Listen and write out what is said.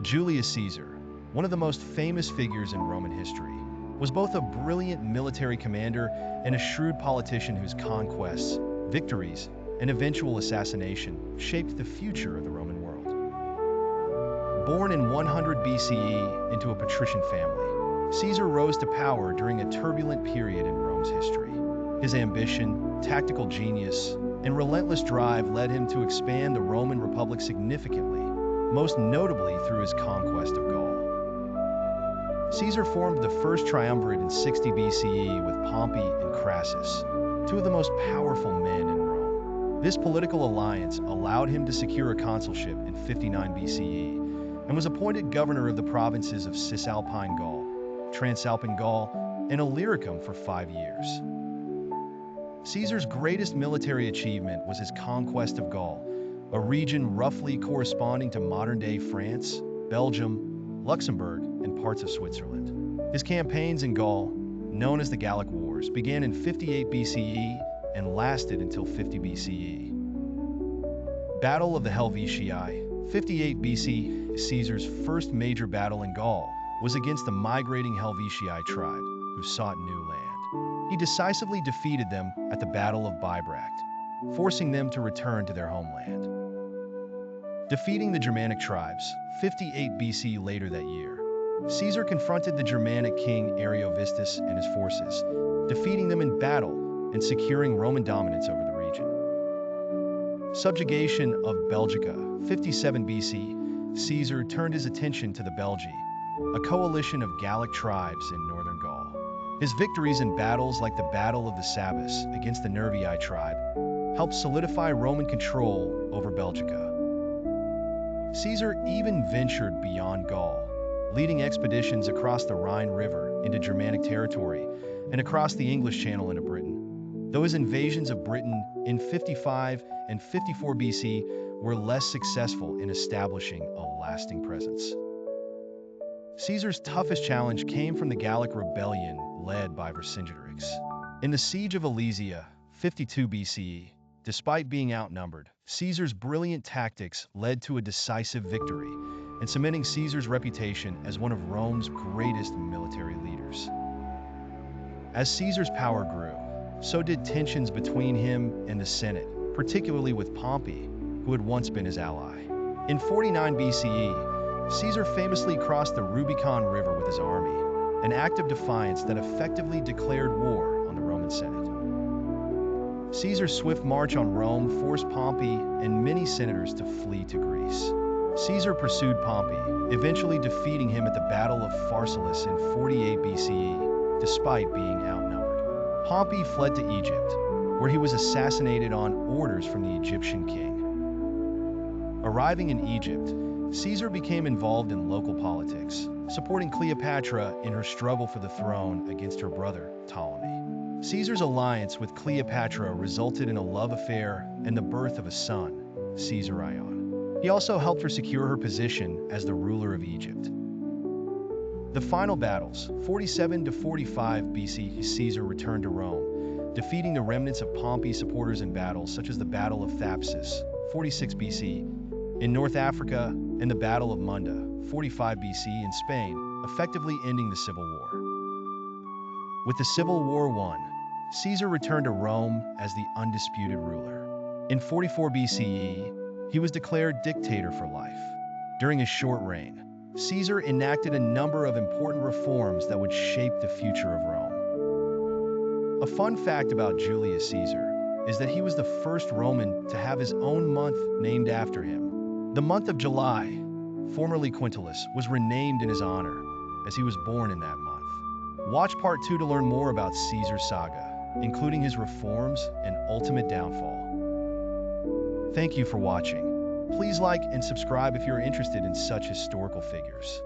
Julius Caesar, one of the most famous figures in Roman history, was both a brilliant military commander and a shrewd politician whose conquests, victories, and eventual assassination shaped the future of the Roman world. Born in 100 BCE into a patrician family, Caesar rose to power during a turbulent period in Rome's history. His ambition, tactical genius, and relentless drive led him to expand the Roman Republic significantly, most notably through his conquest of Gaul. Caesar formed the first triumvirate in 60 BCE with Pompey and Crassus, two of the most powerful men in Rome. This political alliance allowed him to secure a consulship in 59 BCE and was appointed governor of the provinces of Cisalpine Gaul, Transalpine Gaul, and Illyricum for 5 years. Caesar's greatest military achievement was his conquest of Gaul, a region roughly corresponding to modern-day France, Belgium, Luxembourg, and parts of Switzerland. His campaigns in Gaul, known as the Gallic Wars, began in 58 BCE and lasted until 50 BCE. Battle of the Helvetii, 58 BC. Caesar's first major battle in Gaul was against the migrating Helvetii tribe, who sought new land. He decisively defeated them at the Battle of Bibracte, forcing them to return to their homeland. Defeating the Germanic tribes, 58 BC later that year, Caesar confronted the Germanic king Ariovistus and his forces, defeating them in battle and securing Roman dominance over the region. Subjugation of Belgica, 57 BC, Caesar turned his attention to the Belgae, a coalition of Gallic tribes in northern Gaul. His victories in battles like the Battle of the Sabus against the Nervii tribe helped solidify Roman control over Belgica. Caesar even ventured beyond Gaul, leading expeditions across the Rhine River into Germanic territory and across the English Channel into Britain. Though his invasions of Britain in 55 and 54 BC were less successful in establishing a lasting presence. Caesar's toughest challenge came from the Gallic rebellion led by Vercingetorix. In the Siege of Alesia, 52 BCE, despite being outnumbered, Caesar's brilliant tactics led to a decisive victory and cementing Caesar's reputation as one of Rome's greatest military leaders. As Caesar's power grew, so did tensions between him and the Senate, particularly with Pompey, who had once been his ally. In 49 BCE, Caesar famously crossed the Rubicon River with his army, an act of defiance that effectively declared war on the Roman Senate. Caesar's swift march on Rome forced Pompey and many senators to flee to Greece. Caesar pursued Pompey, eventually defeating him at the Battle of Pharsalus in 48 BCE, despite being outnumbered. Pompey fled to Egypt, where he was assassinated on orders from the Egyptian king. Arriving in Egypt, Caesar became involved in local politics, supporting Cleopatra in her struggle for the throne against her brother, Ptolemy. Caesar's alliance with Cleopatra resulted in a love affair and the birth of a son, Caesarion. He also helped her secure her position as the ruler of Egypt. The final battles, 47 to 45 BC, Caesar returned to Rome, defeating the remnants of Pompey's supporters in battles such as the Battle of Thapsus, 46 BC, in North Africa, and the Battle of Munda, 45 BC, in Spain, effectively ending the Civil War. With the Civil War won, Caesar returned to Rome as the undisputed ruler. In 44 BCE, he was declared dictator for life. During his short reign, Caesar enacted a number of important reforms that would shape the future of Rome. A fun fact about Julius Caesar is that he was the first Roman to have his own month named after him. The month of July, formerly Quintilis, was renamed in his honor, as he was born in that month. Watch part 2 to learn more about Caesar's saga, including his reforms and ultimate downfall. Thank you for watching. Please like and subscribe if you're interested in such historical figures.